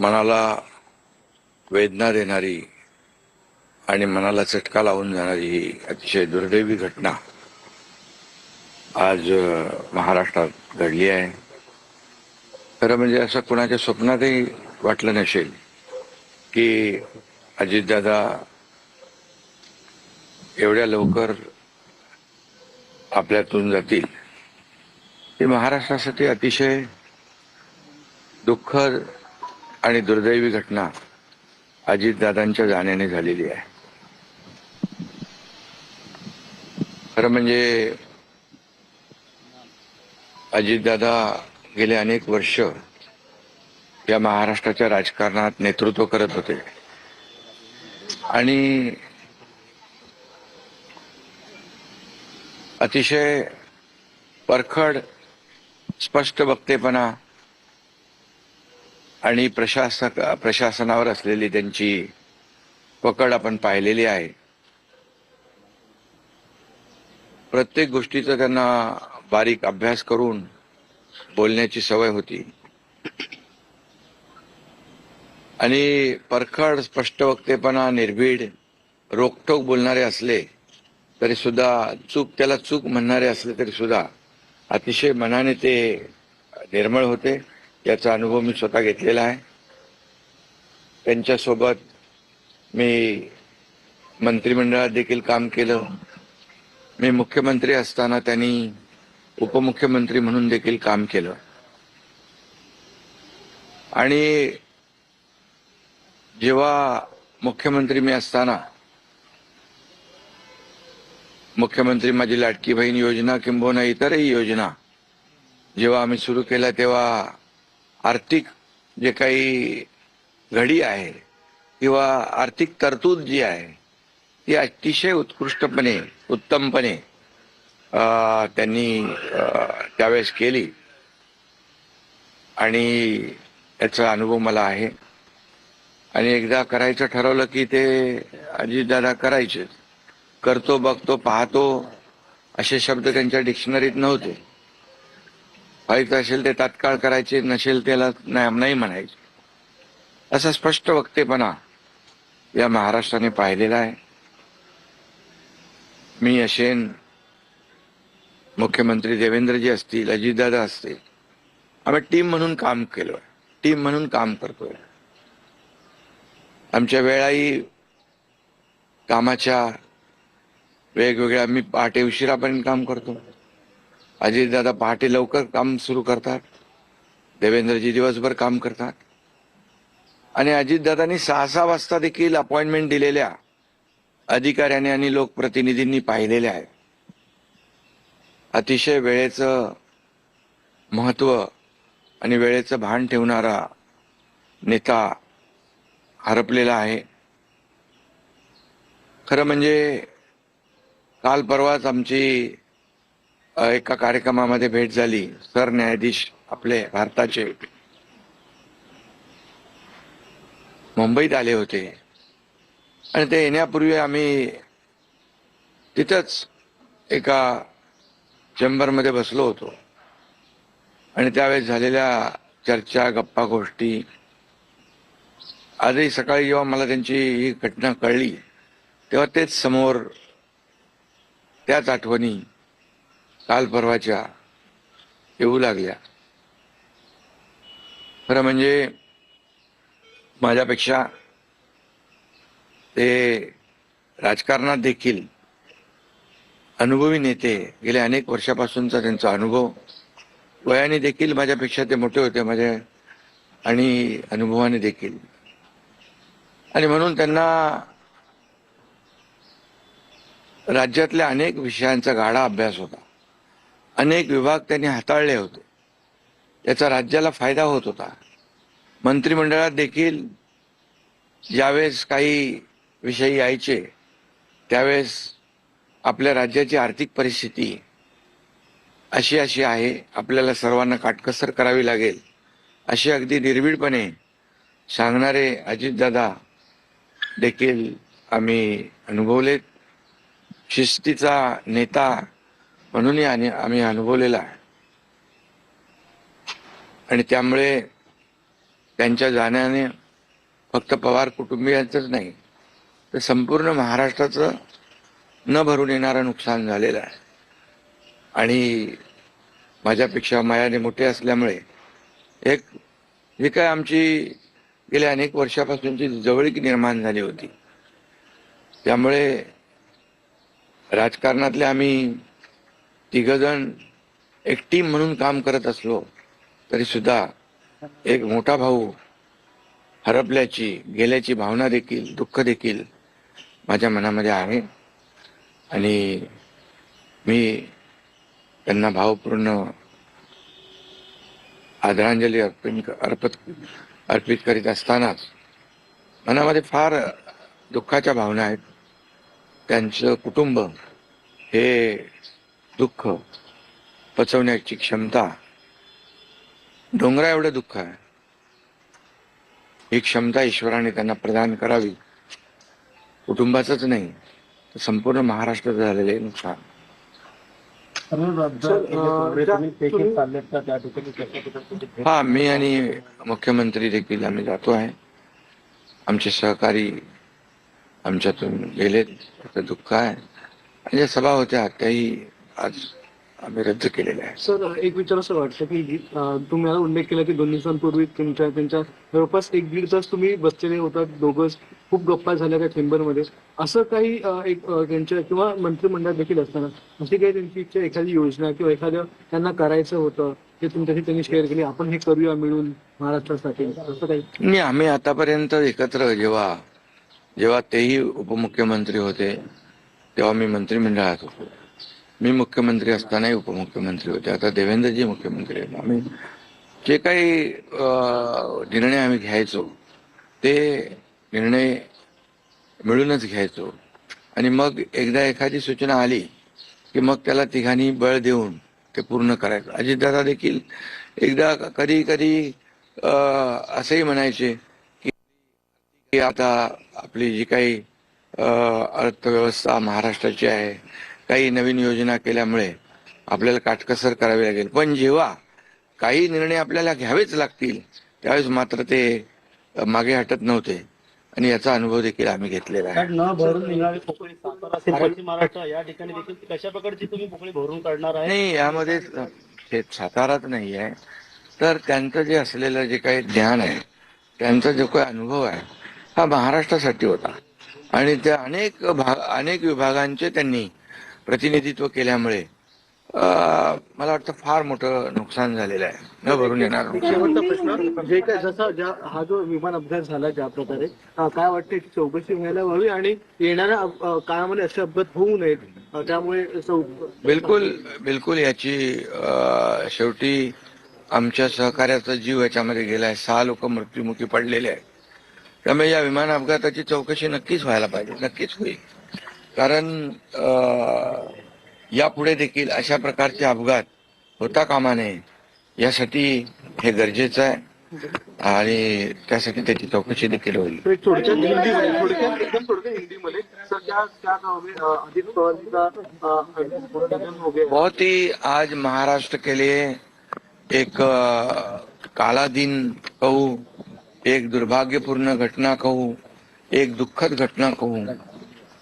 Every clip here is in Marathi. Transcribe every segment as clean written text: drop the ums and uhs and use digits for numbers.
मनाला वेदना देणारी आणि मनाला चटका लावून जाणारी ही अतिशय दुर्दैवी घटना आज महाराष्ट्रात घडली आहे. खरं म्हणजे असं कुणाच्या स्वप्नातही वाटलं नसेल की अजितदादा एवढ्या लवकर आपल्यातून जातील. ही महाराष्ट्रासाठी अतिशय दुःखद आणि दुर्दैवी घटना अजितदादांच्या जाण्याने झालेली आहे. खरं म्हणजे अजितदादा गेले अनेक वर्ष या महाराष्ट्राच्या राजकारणात नेतृत्व करत होते आणि अतिशय परखड स्पष्ट वक्तेपणा आणि प्रशासनावर असलेली त्यांची पकड आपण पाहिलेली आहे. प्रत्येक गोष्टीचा त्यांना बारीक अभ्यास करून बोलण्याची सवय होती आणि परखड स्पष्ट वक्तेपणा, निर्भीड, रोखठोक बोलणारे असले तरी सुद्धा त्याला चूक म्हणणारे असले तरी सुद्धा अतिशय मनाने ते निर्मळ होते. याचा अनुभव मी स्वतः घेतलेला आहे. त्यांच्यासोबत मी मंत्रिमंडळात देखील काम केलं. मी मुख्यमंत्री असताना त्यांनी उपमुख्यमंत्री म्हणून देखील काम केलं आणि जेव्हा मुख्यमंत्री मी असताना मुख्यमंत्री माझी लाडकी बहीण योजना किंबहुना इतरही योजना जेव्हा आम्ही सुरू केल्या तेव्हा आर्थिक जे काही घडी आहे किंवा आर्थिक तरतूद जी आहे ती अतिशय उत्कृष्टपणे उत्तमपणे त्यांनी त्यावेळेस केली आणि याचा अनुभव मला आहे. आणि एकदा करायचं ठरवलं की ते अजितदादा करायचे. करतो, बघतो, पाहतो असे शब्द त्यांच्या डिक्शनरीत नव्हते. व्हायचं असेल ते तात्काळ करायचे, नसेल त्याला नाही म्हणायचे. असा स्पष्ट वक्तेपणा या महाराष्ट्राने पाहिलेला आहे. मी असेन, मुख्यमंत्री देवेंद्रजी असतील, अजितदादा असतील, आम्ही टीम म्हणून काम केलोय, टीम म्हणून काम करतोय. आमच्या वेळाही कामाच्या वेगवेगळ्या, मी पहाटे उशिरापर्यंत काम करतो, अजितदादा पहाटे लवकर काम सुरू करतात, देवेंद्रजी दिवसभर काम करतात. आणि अजितदादांनी 6-6 वाजता देखील अपॉइंटमेंट दिलेल्या अधिकाऱ्यांनी आणि लोकप्रतिनिधींनी पाहिलेल्या आहेत. अतिशय वेळेचं महत्व आणि वेळेचं भान ठेवणारा नेता हरपलेला आहे. खरं म्हणजे काल परवाच आमची एका कार्यक्रमामध्ये भेट झाली. सरन्यायाधीश आपले भारताचे मुंबईत आले होते आणि ते येण्यापूर्वी आम्ही तिथंच एका चेंबरमध्ये बसलो होतो आणि त्यावेळेस झालेल्या चर्चा, गप्पा गोष्टी, आजही सकाळी जेव्हा मला त्यांची ही घटना कळली तेव्हा तेच समोर त्याच आठवणी काल परवाच्या येऊ लागल्या. खरं म्हणजे माझ्यापेक्षा ते राजकारणात देखील अनुभवी नेते, गेल्या अनेक वर्षापासूनचा त्यांचा अनुभव, वयाने देखील माझ्यापेक्षा ते मोठे होते माझ्या आणि अनुभवाने देखील. आणि म्हणून त्यांना राज्यातल्या अनेक विषयांचा गाढा अभ्यास होता. अनेक विभाग त्यांनी हाताळले होते. याचा राज्याला फायदा होत होता. मंत्रिमंडळात देखील ज्यावेळेस काही विषय यायचे त्यावेळेस आपल्या राज्याची आर्थिक परिस्थिती अशी आहे, आपल्याला सर्वांना काटकसर करावी लागेल, असे अगदी निर्भीडपणे सांगणारे अजितदादा देखील आम्ही अनुभवलेत. शिस्तीचा नेता म्हणूनही आम्ही अनुभवलेला आहे. आणि त्यामुळे त्यांच्या जाण्याने फक्त पवार कुटुंबियांचंच नाही तर संपूर्ण महाराष्ट्राचं न भरून येणारं नुकसान झालेलं आहे. आणि माझ्यापेक्षा मायाने मोठे असल्यामुळे एक जी काय आमची गेल्या अनेक वर्षापासूनची जवळीक निर्माण झाली होती, त्यामुळे राजकारणातले आम्ही तिघजण एक टीम म्हणून काम करत असलो तरी सुद्धा एक मोठा भाऊ हरपल्याची गेल्याची भावना देखील, दुःख देखील माझ्या मनामध्ये आहे. आणि मी त्यांना भावपूर्ण आदरांजली अर्पित करीत असतानाच मनामध्ये फार दुःखाच्या भावना आहेत. त्यांचं कुटुंब हे दुःख पचवण्याची क्षमता, डोंगरा एवढं दुःख आहे, ही क्षमता ईश्वराने त्यांना प्रदान करावी. कुटुंबाचंच नाही तर संपूर्ण महाराष्ट्राचं झालेले नुकसान. हा, मी आणि मुख्यमंत्री देखील आम्ही जातो आहे. आमचे सहकारी आमच्यातून गेलेत, त्याचं दुःख आहे. आणि ज्या सभा होत्या त्याही आज आम्ही रद्द केलेल्या आहे. सर, एक विचार असं वाटतं की तुम्ही मला उल्लेख केला की 2 दिवसांपूर्वी त्यांच्या जवळपास 1-1.5 तास तुम्ही बसलेले होता दोघं, खूप गप्पा झाल्या त्या चेंबरमध्ये. असं काही त्यांच्या किंवा मंत्रिमंडळात देखील असताना अशी काही त्यांची इच्छा, एखादी योजना किंवा एखादं त्यांना करायचं होतं ते तुमच्याशी त्यांनी शेअर केली, आपण हे करूया मिळून महाराष्ट्रासाठी, असं काही? नाही, आम्ही आतापर्यंत एकत्र जेव्हा तेही उपमुख्यमंत्री होते तेव्हा मी मंत्रिमंडळात होतो. मी मुख्यमंत्री असतानाही उपमुख्यमंत्री होते. आता देवेंद्रजी मुख्यमंत्री आहेत. आम्ही जे काही निर्णय आम्ही घ्यायचो ते निर्णय मिळूनच घ्यायचो. आणि मग एकदा एखादी सूचना आली की मग त्याला तिघांनी बळ देऊन ते पूर्ण करायचं. अजितदादा देखील एकदा कधी कधी असंही म्हणायचे की आता आपली जी काही अर्थव्यवस्था महाराष्ट्राची आहे, काही नवीन योजना केल्यामुळे आपल्याला काटकसर करावी लागेल, पण जेव्हा काही निर्णय आपल्याला घ्यावेच लागतील त्यावेळेस मात्र ते मागे हटत नव्हते. आणि याचा अनुभव देखील आम्ही घेतलेला आहे. न भरून निघणारे पोकळी सातारा असेल, पश्चिम महाराष्ट्र या ठिकाणी देखील कशा प्रकारची तुम्ही पोकळी भरून काढणार आहे? नाही, यामध्ये साताराच नाही आहे, तर त्यांचं जे असलेलं जे काही ज्ञान आहे, त्यांचा जो काही अनुभव आहे हा महाराष्ट्रासाठी होता. आणि त्या अनेक विभागांचे त्यांनी प्रतिनिधित्व केल्यामुळे मला वाटतं फार मोठं नुकसान झालेलं आहे, न भरून येणार. शेवटचा प्रश्न, जे काय जसा हा जो विमान अपघात झाला ज्या प्रकारे, काय वाटतं की चौकशी व्हायला हवी आणि येणाऱ्या काळामध्ये असे अपघात होऊ नयेत, त्यामुळे बिलकुल याची शेवटी आमच्या सहकार्याचा जीव याच्यामध्ये गेलाय. 6 लोक मृत्युमुखी पडलेले आहेत. त्यामुळे या विमान अपघाताची चौकशी नक्कीच व्हायला पाहिजे, नक्कीच होईल. कारण यापुढे देखील अशा प्रकारचे अपघात होता कामा नये, यासाठी हे गरजेचं आहे. आणि त्यासाठी त्याची चौकशी देखील होईल. थोडक्यात हिंदीमध्ये अजित पवार बहुत ही आज महाराष्ट्र के लिए एक काला दिन कहूँ, एक दुर्भाग्यपूर्ण घटना कहूँ, एक दुखद घटना कहूँ,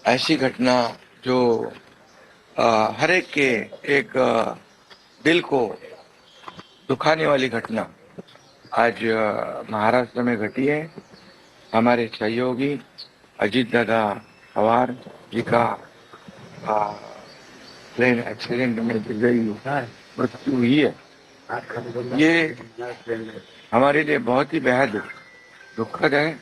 ऐसी घटना जो हर एक के एक दिल को दुखाने वाली घटना आज महाराष्ट्र में घटी है. हमारे सहयोगी अजीत दादा पवार जी का प्लेन एक्सीडेंट में मृत्यु हुई है. ये हमारे लिए बहुत ही बेहद दुखद है.